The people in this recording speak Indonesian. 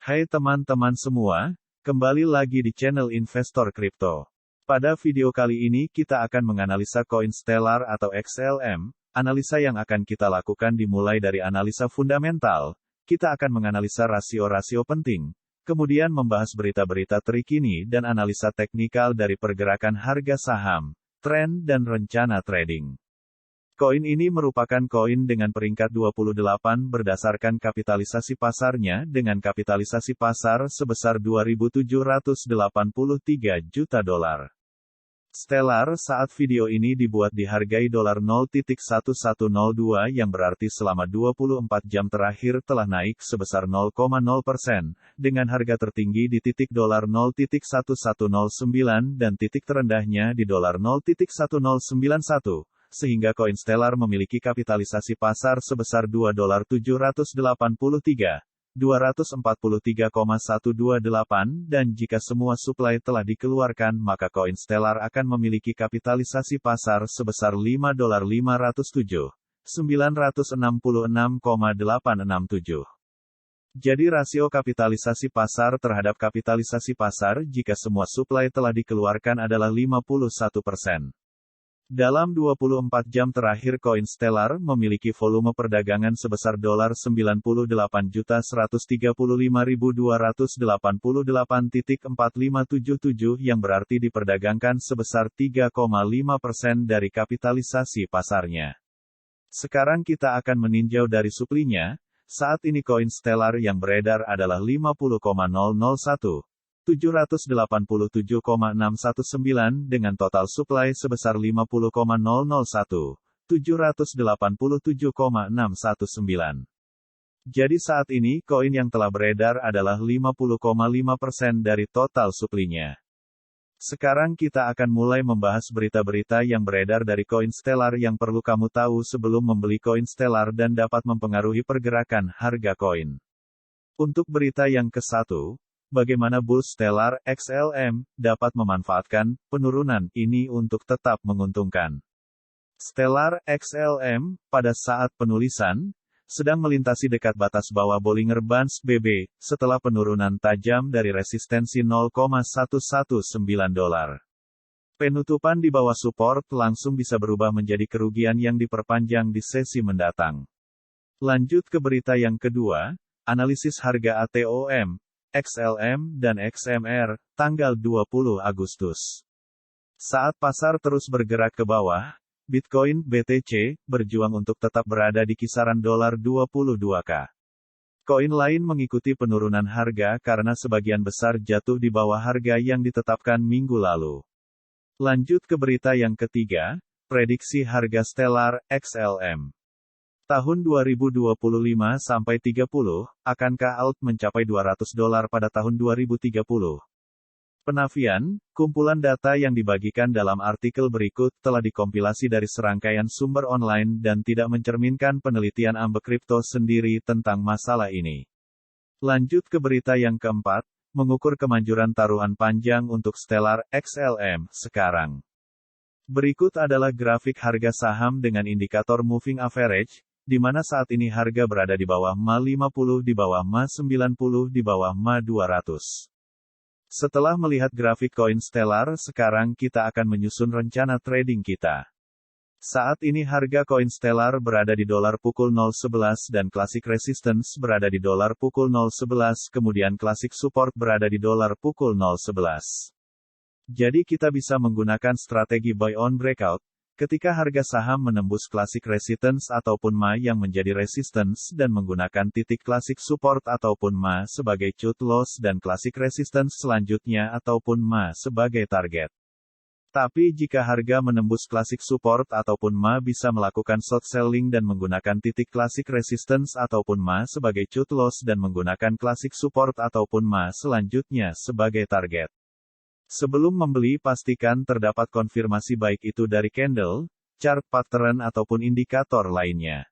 Hai teman-teman semua, kembali lagi di channel Investor Kripto. Pada video kali ini kita akan menganalisa koin Stellar atau XLM. Analisa yang akan kita lakukan dimulai dari analisa fundamental, kita akan menganalisa rasio-rasio penting, kemudian membahas berita-berita terkini dan analisa teknikal dari pergerakan harga saham, tren dan rencana trading. Koin ini merupakan koin dengan peringkat 28 berdasarkan kapitalisasi pasarnya dengan kapitalisasi pasar sebesar 2.783 juta dolar. Stellar saat video ini dibuat dihargai dolar 0.1102 yang berarti selama 24 jam terakhir telah naik sebesar 0,0% dengan harga tertinggi di titik dolar 0.1109 dan titik terendahnya di dolar 0.1091. Sehingga koin Stellar memiliki kapitalisasi pasar sebesar $2.783.243,128 dan jika semua suplai telah dikeluarkan maka koin Stellar akan memiliki kapitalisasi pasar sebesar $5.507.966,867. Jadi rasio kapitalisasi pasar terhadap kapitalisasi pasar jika semua suplai telah dikeluarkan adalah 51%. Dalam 24 jam terakhir koin Stellar memiliki volume perdagangan sebesar $98.235.288.4577 yang berarti diperdagangkan sebesar 3,5% dari kapitalisasi pasarnya. Sekarang kita akan meninjau dari suplinya. Saat ini koin Stellar yang beredar adalah 50,001.787,619 dengan total suplai sebesar 50,001.787,619. Jadi saat ini koin yang telah beredar adalah 50,5% dari total suplinya. Sekarang kita akan mulai membahas berita-berita yang beredar dari koin Stellar yang perlu kamu tahu sebelum membeli koin Stellar dan dapat mempengaruhi pergerakan harga koin. Untuk berita yang ke-1, bagaimana Bull Stellar XLM dapat memanfaatkan penurunan ini untuk tetap menguntungkan. Stellar XLM pada saat penulisan sedang melintasi dekat batas bawah Bollinger Bands BB setelah penurunan tajam dari resistensi $0,119. Penutupan di bawah support langsung bisa berubah menjadi kerugian yang diperpanjang di sesi mendatang. Lanjut ke berita yang kedua, analisis harga ATOM XLM dan XMR, tanggal 20 Agustus. Saat pasar terus bergerak ke bawah, Bitcoin BTC berjuang untuk tetap berada di kisaran $22k. Koin lain mengikuti penurunan harga karena sebagian besar jatuh di bawah harga yang ditetapkan minggu lalu. Lanjut ke berita yang ketiga, prediksi harga Stellar XLM. Tahun 2025 sampai 30, akankah alt mencapai $200 pada tahun 2030? Penafian, kumpulan data yang dibagikan dalam artikel berikut telah dikompilasi dari serangkaian sumber online dan tidak mencerminkan penelitian Ambek Kripto sendiri tentang masalah ini. Lanjut ke berita yang keempat, mengukur kemanjuran taruhan panjang untuk Stellar XLM sekarang. Berikut adalah grafik harga saham dengan indikator moving average, di mana saat ini harga berada di bawah MA50, di bawah MA90, di bawah MA200. Setelah melihat grafik koin Stellar, sekarang kita akan menyusun rencana trading kita. Saat ini harga koin Stellar berada di dolar pukul 0.11 dan classic resistance berada di dolar pukul 0.11, kemudian classic support berada di dolar pukul 0.11. Jadi kita bisa menggunakan strategi buy on breakout, ketika harga saham menembus classic resistance ataupun MA yang menjadi resistance dan menggunakan titik classic support ataupun MA sebagai cut loss dan classic resistance selanjutnya ataupun MA sebagai target. Tapi jika harga menembus classic support ataupun MA bisa melakukan short selling dan menggunakan titik classic resistance ataupun MA sebagai cut loss dan menggunakan classic support ataupun MA selanjutnya sebagai target. Sebelum membeli pastikan terdapat konfirmasi baik itu dari candle, chart pattern ataupun indikator lainnya.